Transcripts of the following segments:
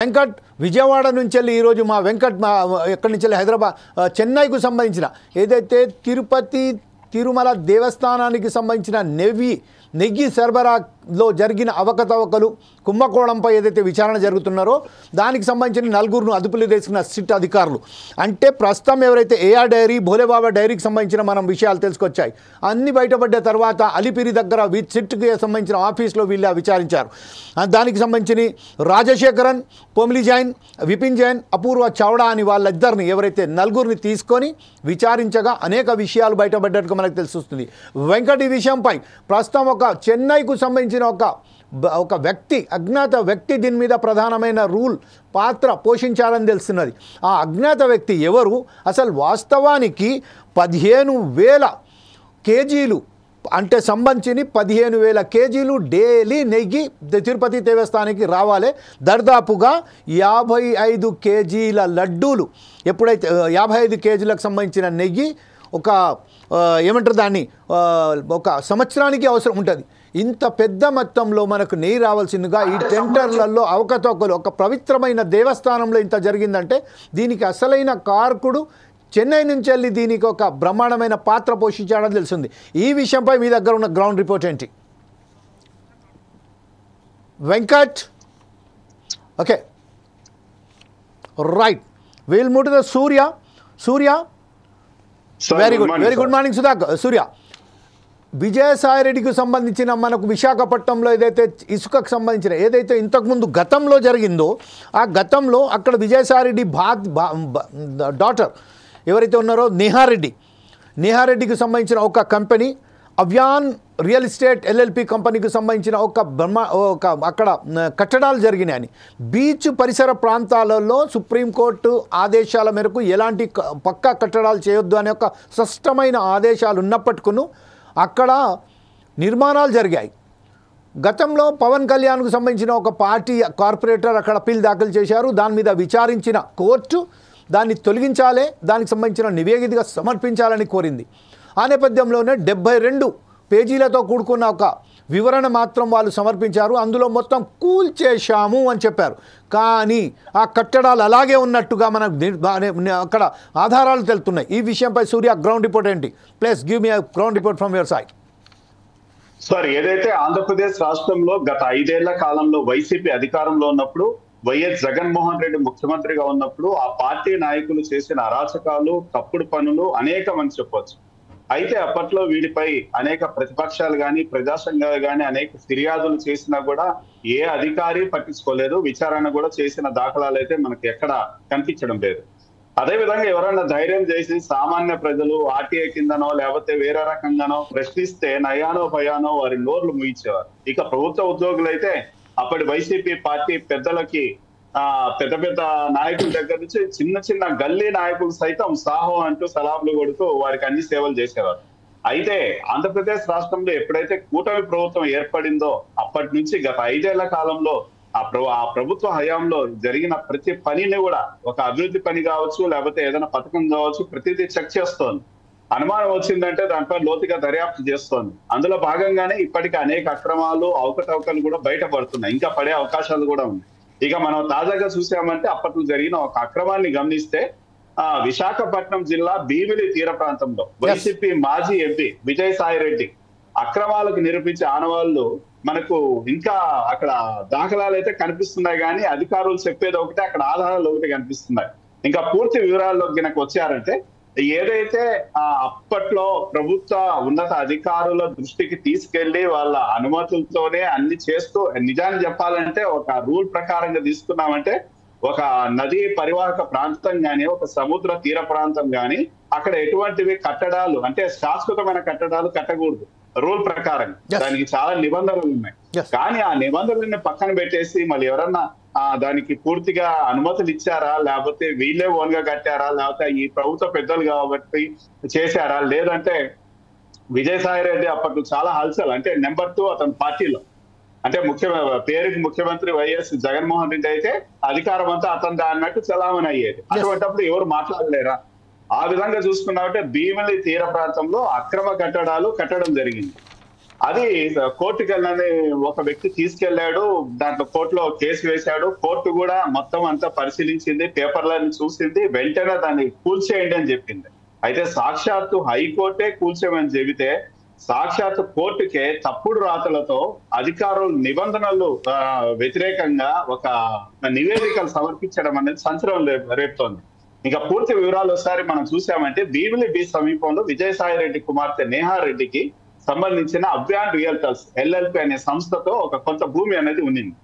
వెంకట్ విజయవాడ నుంచి వెళ్ళి ఈరోజు మా వెంకట్ ఎక్కడి నుంచి వెళ్ళి హైదరాబాద్ చెన్నైకు సంబంధించిన ఏదైతే తిరుపతి తిరుమల దేవస్థానానికి సంబంధించిన నెయ్యి సరబరాలో జరిగిన అవకతవకలు కుంభకోణంపై ఏదైతే విచారణ జరుగుతున్నారో దానికి సంబంధించిన నలుగురును అదుపులో తీసుకున్న సిట్ అధికారులు. అంటే ప్రస్తుతం ఎవరైతే ఏఆర్ డైరీ భోలేబాబా డైరీకి సంబంధించిన మనం విషయాలు తెలుసుకొచ్చాయి. అన్ని బయటపడ్డ తర్వాత అలిపిరి దగ్గర సిట్కి సంబంధించిన ఆఫీస్లో వీళ్ళు విచారించారు. దానికి సంబంధించి రాజశేఖరన్, పొమిలి జైన్, విపిన్ జైన్, అపూర్వ చౌడా అని వాళ్ళిద్దరిని ఎవరైతే నలుగురిని తీసుకొని విచారించగా అనేక విషయాలు బయటపడ్డట్టుగా మనకు తెలుస్తుంది. వెంకట్ ఈ విషయంపై ప్రస్తుతం ఒక చెన్నైకు సంబంధించిన ఒక వ్యక్తి అజ్ఞాత వ్యక్తి దీని మీద ప్రధానమైన పాత్ర పోషించాలని తెలుస్తున్నది. ఆ అజ్ఞాత వ్యక్తి ఎవరు, అసలు వాస్తవానికి 15,000 కేజీలు అంటే సంబంధించి 15,000 కేజీలు డైలీ నెయ్యి తిరుపతి దేవస్థానానికి రావాలి. దర్దాపుగా 55 కేజీల లడ్డూలు ఎప్పుడైతే 55 కేజీలకు సంబంధించిన నెయ్యి ఏమంటారు దాన్ని ఒక సంవత్సరానికి అవసరం ఉంటుంది. ఇంత పెద్ద మొత్తంలో మనకు నెయ్యి రావాల్సిందిగా ఈ టెండర్లలో అవకతవకలు ఒక పవిత్రమైన దేవస్థానంలో ఇంత జరిగిందంటే దీనికి అసలైన కారకుడు చెన్నై నుంచి వెళ్ళి దీనికి ఒక బ్రహ్మాండమైన పాత్ర పోషించాడని తెలిసింది. ఈ విషయంపై మీ దగ్గర ఉన్న గ్రౌండ్ రిపోర్ట్ ఏంటి Venkat? Okay, right, will move to the Surya. Very good morning Surya. Vijayasai రెడ్డికి సంబంధించిన మనకు విశాఖపట్నంలో ఏదైతే ఇసుకకు సంబంధించిన ఏదైతే ఇంతకుముందు గతంలో జరిగిందో ఆ గతంలో అక్కడ విజయసాయి రెడ్డి డాటర్ ఎవరైతే ఉన్నారో నేహారెడ్డికి సంబంధించిన ఒక company Avyan real estate LLP కంపెనీకి సంబంధించిన అక్కడ కట్టడాలు జరిగినాయని బీచ్ పరిసర ప్రాంతాలలో సుప్రీంకోర్టు ఆదేశాల మేరకు ఎలాంటి పక్కా కట్టడాలు చేయొద్దు అనే ఒక స్పష్టమైన ఆదేశాలు ఉన్నప్పటికీ అక్కడ నిర్మాణాలు జరిగాయి. గతంలో పవన్ కళ్యాణ్కు సంబంధించిన ఒక పార్టీ కార్పొరేటర్ అక్కడ అప్పీల్ దాఖలు చేశారు. దాని మీద విచారించిన కోర్టు దాన్ని తొలగించాలి, దానికి సంబంధించిన నివేదిక సమర్పించాలని కోరింది. ఆ నేపథ్యంలోనే 72 పేజీలతో కూడుకున్న ఒక వివరణ మాత్రం వాళ్ళు సమర్పించారు. అందులో మొత్తం కూల్చేశాము అని చెప్పారు. కానీ ఆ కట్టడాలు అలాగే ఉన్నట్టుగా అక్కడ ఆధారాలు తెలుస్తున్నాయి. ఈ విషయంపై సూర్య గ్రౌండ్ రిపోర్ట్ ఏంటి? Please give me ground report from your side. Sir, ఏదైతే ఆంధ్రప్రదేశ్ రాష్ట్రంలో గత 5 ఏళ్ల కాలంలో వైసీపీ అధికారంలో ఉన్నప్పుడు వైఎస్ జగన్మోహన్ రెడ్డి ముఖ్యమంత్రిగా ఉన్నప్పుడు ఆ పార్టీ నాయకులు చేసిన అరాచకాలు, తప్పుడు పనులు అనేకమని చెప్పొచ్చు. అయితే అప్పట్లో వీటిపై అనేక ప్రతిపక్షాలు కానీ ప్రజా సంఘాలు కానీ అనేక ఫిర్యాదులు చేసినా కూడా ఏ అధికారి పట్టించుకోలేదు. విచారణ కూడా చేసిన దాఖలాలు అయితే మనకి ఎక్కడ కనిపించడం లేదు. అదేవిధంగా ఎవరైనా ధైర్యం చేసి సామాన్య ప్రజలు ఆర్టీఐ కిందనో లేకపోతే వేరే రకంగానో ప్రశ్నిస్తే నయానో భయానో వారి నోర్లు ముగించేవారు. ఇక ప్రభుత్వ ఉద్యోగులు అయితే అప్పటి వైసీపీ పార్టీ పెద్దలకి పెద్ద పెద్ద నాయకుల దగ్గర నుంచి చిన్న గల్లీ నాయకులు సైతం సాహో అంటూ సలాంలు కొడుతూ వారికి అన్ని సేవలు చేసేవారు. అయితే ఆంధ్రప్రదేశ్ రాష్ట్రంలో ఎప్పుడైతే కూటమి ప్రభుత్వం ఏర్పడిందో అప్పటి నుంచి గత 5 ఏళ్ల కాలంలో ఆ ప్రభుత్వ హయాంలో జరిగిన ప్రతి పనిని కూడా ఒక అభివృద్ధి పని కావచ్చు లేకపోతే ఏదైనా పథకం కావచ్చు ప్రతిదీ చెక్ చేస్తోంది. అనుమానం వచ్చిందంటే దానిపై లోతుగా దర్యాప్తు చేస్తోంది. అందులో భాగంగానే ఇప్పటికీ అనేక అక్రమాలు అవకతవకలు కూడా బయటపడుతున్నాయి, ఇంకా పడే అవకాశాలు కూడా ఉన్నాయి. ఇక మనం తాజాగా చూసామంటే అప్పట్లో జరిగిన ఒక అక్రమాన్ని గమనిస్తే విశాఖపట్నం జిల్లా భీమిలి తీర ప్రాంతంలో వైసీపీ మాజీ ఎంపీ విజయసాయి రెడ్డి అక్రమాలకు నిరూపించే ఆనవాళ్లు మనకు ఇంకా అక్కడ దాఖలాలు అయితే కనిపిస్తున్నాయి, కానీ అధికారులు చెప్పేది ఒకటి, అక్కడ ఆధారాలు ఒకటి కనిపిస్తున్నాయి. ఇంకా పూర్తి వివరాల్లోకి కనుక వచ్చారంటే ఏదైతే అప్పట్లో ప్రభుత్వ ఉన్నత అధికారుల దృష్టికి తీసుకెళ్లి వాళ్ళ అనుమతులతోనే అన్ని చేస్తూ నిజాన్ని చెప్పాలంటే ఒక రూల్ ప్రకారంగా తీసుకున్నామంటే ఒక నదీ పరివాహక ప్రాంతం గాని ఒక సముద్ర తీర ప్రాంతం గాని అక్కడ ఎటువంటివి కట్టడాలు అంటే శాశ్వతమైన కట్టడాలు కట్టకూడదు రూల్ ప్రకారం. దానికి చాలా నిబంధనలు ఉన్నాయి. కానీ ఆ నిబంధనల్ని పక్కన పెట్టేసి మళ్ళీ ఎవరన్నా దానికి పూర్తిగా అనుమతులు ఇచ్చారా లేకపోతే వీళ్ళే ఓన్ గా కట్టారా లేకపోతే ఈ ప్రభుత్వ పెద్దలు కాబట్టి చేశారా లేదంటే విజయసాయి రెడ్డి అప్పట్లో చాలా హల్చల్ అంటే నెంబర్ 2 అతని పార్టీలో అంటే పేరుకి ముఖ్యమంత్రి వైఎస్ జగన్మోహన్ రెడ్డి అయితే అధికారం అంతా అతను అన్నట్టు చలామణి అయ్యేది. అటువంటిప్పుడు ఎవరు మాట్లాడలేరా? ఆ విధంగా చూసుకున్నామంటే భీమిలి తీర ప్రాంతంలో అక్రమ కట్టడాలు కట్టడం జరిగింది. అది కోర్టుకి వెళ్ళని ఒక వ్యక్తి తీసుకెళ్లాడు, దాంట్లో కోర్టులో కేసు వేశాడు. కోర్టు కూడా మొత్తం అంతా పరిశీలించింది, పేపర్లను చూసింది, వెంటనే దాన్ని కూల్చేయండి అని చెప్పింది. అయితే సాక్షాత్తు హైకోర్టే కూల్చేయమని చెబితే సాక్షాత్తు కోర్టుకే తప్పుడు రాతలతో అధికారుల నిబంధనలు వ్యతిరేకంగా ఒక నివేదికలు సమర్పించడం అనేది సంచలనం రేపుతోంది. ఇంకా పూర్తి వివరాలు ఒకసారి మనం చూసామంటే భీమిలి బీచ్ సమీపంలో విజయసాయి రెడ్డి కుమార్తె నేహారెడ్డికి సంబంధించిన అవ్యాన్ రియల్టర్స్ ఎల్ఎల్పి అనే సంస్థతో ఒక కొంత భూమి అనేది ఉన్నింది.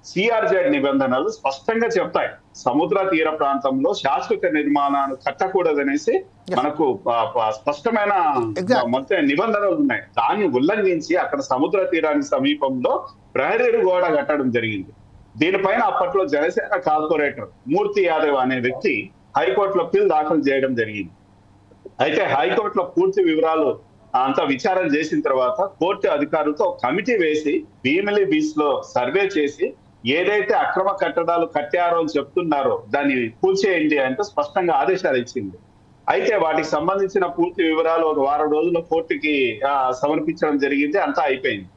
సిఆర్జెడ్ నిబంధనలు స్పష్టంగా చెప్తాయి సముద్ర తీర ప్రాంతంలో శాశ్వత నిర్మాణాలు కట్టకూడదనేసి మనకు స్పష్టమైన మొత్తం నిబంధనలు ఉన్నాయి. దాన్ని ఉల్లంఘించి అక్కడ సముద్ర తీరానికి సమీపంలో ప్రహరీ గోడ కట్టడం జరిగింది. దీనిపైన అప్పట్లో జనసేన కార్పొరేటర్ మూర్తి యాదవ్ అనే వ్యక్తి హైకోర్టులో పిల్ దాఖలు చేయడం జరిగింది. అయితే హైకోర్టులో పూర్తి వివరాలు అంతా విచారణ చేసిన తర్వాత కోర్టు అధికారులతో కమిటీ వేసి భీమిలి బీచ్ లో సర్వే చేసి ఏదైతే అక్రమ కట్టడాలు కట్టారో అని చెప్తున్నారో దాన్ని కూల్చేయండి అంటే స్పష్టంగా ఆదేశాలు ఇచ్చింది. అయితే వాటికి సంబంధించిన పూర్తి వివరాలు ఒక వారం రోజుల్లో కోర్టుకి సమర్పించడం జరిగింది. అంతా అయిపోయింది.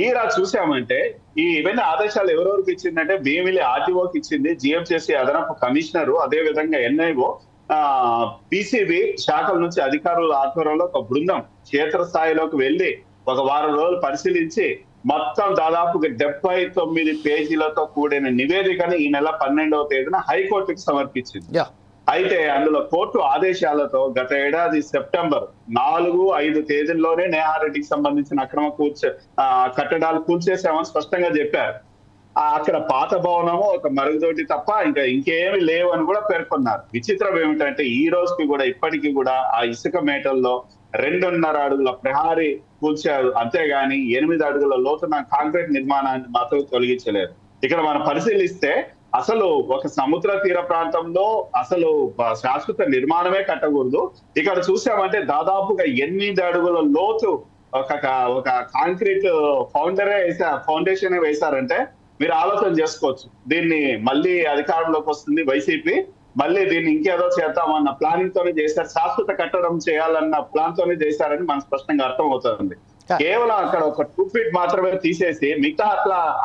ఈరా చూసామంటే ఇవన్నీ ఆదేశాలు ఎవరెవరికి ఇచ్చిందంటే భీమిలి ఆర్టీఓకి ఇచ్చింది, జిఎంసిసి అదనపు కమిషనరు, అదే విధంగా ఎన్ఐఓ, పిసిబి శాఖల నుంచి అధికారుల ఆధ్వర్యంలో ఒక బృందం క్షేత్రస్థాయిలోకి వెళ్లి ఒక వారం రోజులు పరిశీలించి మొత్తం దాదాపు 79 పేజీలతో కూడిన నివేదికని ఈ నెల 12వ తేదీన హైకోర్టుకి సమర్పించింది. అయితే అందులో కోర్టు ఆదేశాలతో గత ఏడాది సెప్టెంబర్ 4-5 తేదీల్లోనే నేహారెడ్డికి సంబంధించిన అక్రమ కట్టడాలు కూల్చేసామని స్పష్టంగా చెప్పారు. అక్కడ పాత భవనము ఒక మరుగుదొడ్డి తప్ప ఇంకేమి లేవు అని కూడా పేర్కొన్నారు. విచిత్రం ఏమిటంటే ఈ రోజుకి కూడా ఇప్పటికీ కూడా ఆ ఇసుక మేటల్లో 2.5 అడుగుల ప్రహారీ కూల్చారు, అంతేగాని 8 అడుగుల లోతున కాంక్రీట్ నిర్మాణాన్ని మాత్రం తొలగించలేరు. ఇక్కడ మనం పరిశీలిస్తే అసలు ఒక సముద్ర తీర ప్రాంతంలో అసలు శాశ్వత నిర్మాణమే కట్టకూడదు. ఇక్కడ చూసామంటే దాదాపుగా 8 అడుగుల లోతు ఒక కాంక్రీట్ ఫౌండేషన్ వేశారంటే మీరు ఆలోచన చేసుకోవచ్చు. దీన్ని మళ్ళీ అధికారంలోకి వస్తుంది వైసీపీ, మళ్ళీ దీన్ని ఇంకేదో చేద్దామన్న ప్లానింగ్ తోనే చేశారు, శాశ్వత కట్టడం చేయాలన్న ప్లాన్ తోనే చేశారని మనకు స్పష్టంగా అర్థం అవుతుంది. కేవలం అక్కడ ఒక 2 ఫీట్ మాత్రమే తీసేసి మిగతా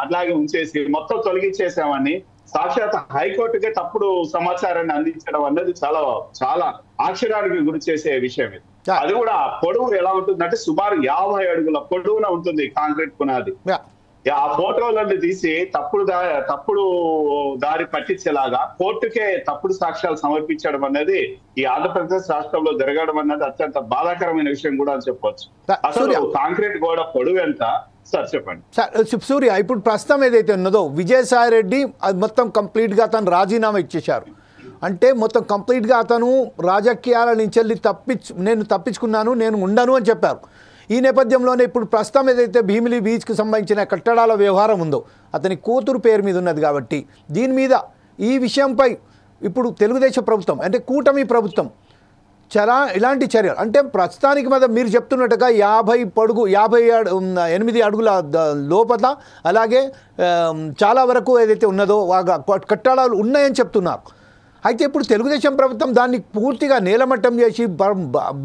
అట్లాగే ఉంచేసి మొత్తం తొలగించేసామని సాక్షాత్ హైకోర్టుకే తప్పుడు సమాచారాన్ని అందించడం అనేది చాలా చాలా ఆశ్చర్యానికి గురి చేసే విషయం ఇది. అది కూడా పొడవు ఎలా ఉంటుందంటే సుమారు 50 అడుగుల పొడవున ఉంటుంది కాంక్రీట్ పునాది. ఆ ఫోటోలను తీసి తప్పుడు దారి పట్టించేలాగా కోర్టుకే తప్పుడు సాక్ష్యాలు సమర్పించడం అనేది ఈ ఆంధ్రప్రదేశ్ రాష్ట్రంలో జరగడం అన్నది అత్యంత బాధాకరమైన విషయం కూడా అని చెప్పొచ్చు. అసలు కాంక్రీట్ గోడ పొడవు ఎంత సార్ చెప్పండి సార్. సూర్య, ఇప్పుడు ప్రస్తుతం ఏదైతే ఉన్నదో విజయసాయి రెడ్డి అది మొత్తం కంప్లీట్ గా అతను రాజీనామా ఇచ్చేశారు. అంటే మొత్తం కంప్లీట్ గా అతను రాజకీయాల నుంచి వెళ్ళి నేను తప్పించుకున్నాను, నేను ఉండను అని చెప్పారు. ఈ నేపథ్యంలోనే ఇప్పుడు ప్రస్తుతం ఏదైతే భీమిలి బీచ్కి సంబంధించిన కట్టడాల వ్యవహారం ఉందో అతని కూతురు పేరు మీద ఉన్నది కాబట్టి దీని మీద ఈ విషయంపై ఇప్పుడు తెలుగుదేశం ప్రభుత్వం అంటే కూటమి ప్రభుత్వం ఇలాంటి చర్యలు అంటే ప్రస్తుతానికి మీద మీరు చెప్తున్నట్టుగా 58 అడుగుల లోపల అలాగే చాలా వరకు ఏదైతే ఉన్నదో కట్టడాలు ఉన్నాయని చెప్తున్నారు. అయితే ఇప్పుడు తెలుగుదేశం ప్రభుత్వం దాన్ని పూర్తిగా నేలమట్టం చేసి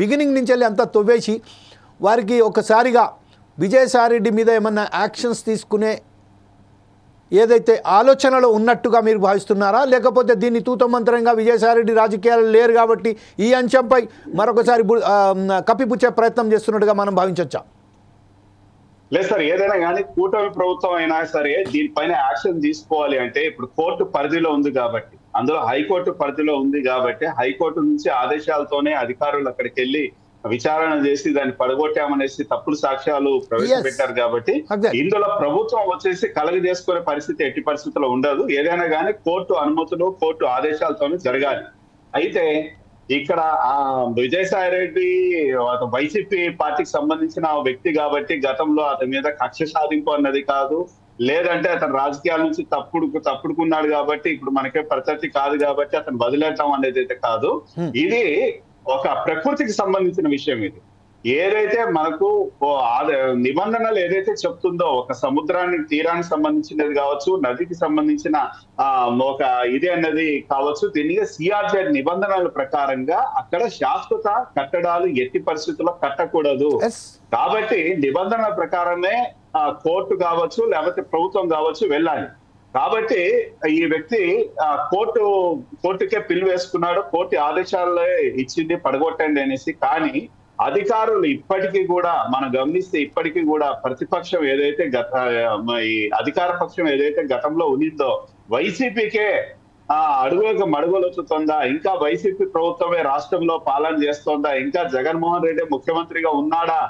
బిగినింగ్ నుంచి వెళ్ళి అంతా తవ్వేసి వారికి ఒకసారిగా విజయసాయి రెడ్డి మీద ఏమన్నా యాక్షన్స్ తీసుకునే ఏదైతే ఆలోచనలో ఉన్నట్టుగా మీరు భావిస్తున్నారా, లేకపోతే దీన్ని తూతమంత్రంగా విజయసాయి రెడ్డి రాజకీయాలు లేరు కాబట్టి ఈ అంశంపై మరొకసారి కప్పిపుచ్చే ప్రయత్నం చేస్తున్నట్టుగా మనం భావించవచ్చా? లేదు సార్, ఏదైనా కానీ కూటమి ప్రభుత్వం అయినా సరే దీనిపైన యాక్షన్ తీసుకోవాలి అంటే ఇప్పుడు కోర్టు పరిధిలో ఉంది కాబట్టి, అందులో హైకోర్టు పరిధిలో ఉంది కాబట్టి హైకోర్టు నుంచి ఆదేశాలతోనే అధికారులు అక్కడికి వెళ్ళి విచారణ చేసి దాన్ని పడగొట్టామనేసి తప్పుడు సాక్ష్యాలు ప్రవేశపెట్టారు కాబట్టి ఇందులో ప్రభుత్వం వచ్చేసి కలగజేసుకునే పరిస్థితి ఎట్టి పరిస్థితుల్లో ఉండదు. ఏదైనా కానీ కోర్టు అనుమతులు కోర్టు ఆదేశాలతోనే జరగాలి. అయితే ఇక్కడ విజయసాయి రెడ్డి వైసీపీ పార్టీకి సంబంధించిన వ్యక్తి కాబట్టి గతంలో అతని మీద కక్ష సాధింపు అన్నది కాదు, లేదంటే అతను రాజకీయాల నుంచి తప్పుడుకున్నాడు కాబట్టి ఇప్పుడు మనకే ప్రత్యర్థి కాదు కాబట్టి అతను వదిలేద్దాం అనేది అయితే కాదు. ఇది ఒక ప్రకృతికి సంబంధించిన విషయం. ఇది ఏదైతే మనకు నిబంధనలు ఏదైతే చెప్తుందో ఒక సముద్రానికి తీరానికి సంబంధించినది కావచ్చు, నదికి సంబంధించిన ఒక ఇది అన్నది కావచ్చు, దీనిగా సిఆర్జెడ్ నిబంధనల ప్రకారంగా అక్కడ శాశ్వత కట్టడాలు ఎట్టి పరిస్థితుల్లో కట్టకూడదు. కాబట్టి నిబంధనల ప్రకారమే కోర్టు కావచ్చు లేకపోతే ప్రభుత్వం కావచ్చు వెళ్ళాలి. కాబట్టి ఈ వ్యక్తి కోర్టుకే పిల్లు వేసుకున్నాడు, కోర్టు ఆదేశాలే ఇచ్చింది పడగొట్టండి అనేసి. కానీ అధికారులు ఇప్పటికీ కూడా మనం గమనిస్తే ఇప్పటికీ కూడా ప్రతిపక్షం ఏదైతే ఈ అధికార పక్షం ఏదైతే గతంలో ఉన్నిందో వైసీపీకే అడుగులకు మడుగులొచ్చుతుందా, ఇంకా వైసీపీ ప్రభుత్వమే రాష్ట్రంలో పాలన చేస్తోందా, ఇంకా జగన్మోహన్ రెడ్డి ముఖ్యమంత్రిగా ఉన్నాడా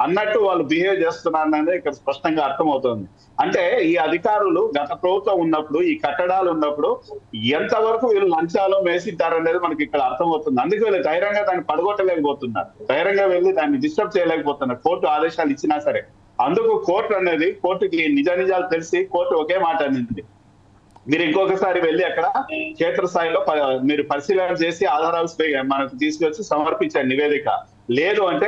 అన్నట్టు వాళ్ళు బిహేవ్ చేస్తున్నారనేది ఇక్కడ స్పష్టంగా అర్థమవుతుంది. అంటే ఈ అధికారులు గత ప్రభుత్వం ఉన్నప్పుడు, ఈ కట్టడాలు ఉన్నప్పుడు ఎంతవరకు వీళ్ళు లంచాలు మేసింటారనేది మనకి ఇక్కడ అర్థమవుతుంది. అందుకే వీళ్ళు ధైర్యంగా దాన్ని పడగొట్టలేకపోతున్నారు, ధైర్యంగా వెళ్ళి దాన్ని డిస్టర్బ్ చేయలేకపోతున్నారు కోర్టు ఆదేశాలు ఇచ్చినా సరే. అందుకు కోర్టుకి నిజాలు తెలిసి కోర్టు ఒకే మాట అనింది, మీరు ఇంకొకసారి వెళ్ళి అక్కడ క్షేత్రస్థాయిలో మీరు పరిశీలన చేసి ఆధారాలు మనకు తీసుకొచ్చి సమర్పించారు నివేదిక. లేదు అంటే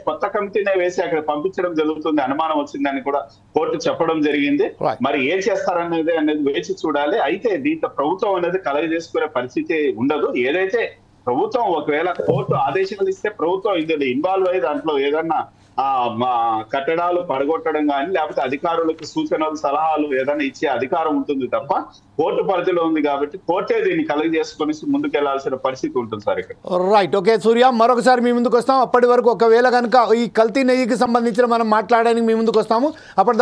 కొత్త కమిటీనే వేసి అక్కడ పంపించడం జరుగుతుంది, అనుమానం వచ్చిందని కూడా కోర్టు చెప్పడం జరిగింది. మరి ఏం చేస్తారనేది వేచి చూడాలి. అయితే దీంతో ప్రభుత్వం అనేది కలగజేసుకునే పరిస్థితి ఉండదు. ఏదైతే ప్రభుత్వం ఒకవేళ కోర్టు ఆదేశాలు ఇస్తే ప్రభుత్వం ఇందులో ఇన్వాల్వ్ అయ్యి దాంట్లో ఏదన్నా కట్టడాలు పడగొట్టడం కానీ లేకపోతే అధికారులకు సూచనలు సలహాలు ఏదైనా ఇచ్చే అధికారం ఉంటుంది తప్ప కోర్టు పరిధిలో ఉంది కాబట్టి కోర్టే దీన్ని కలగజేసుకొని ముందుకెళ్లాల్సిన పరిస్థితి ఉంటుంది సార్ ఇక్కడ. రైట్, ఓకే సూర్య, మరొకసారి మీ ముందుకు వస్తాం. అప్పటి వరకు ఒకవేళ కనుక ఈ కల్తీ నెయ్యికి సంబంధించిన మనం మాట్లాడడానికి మీ ముందుకు వస్తాము. అప్పటి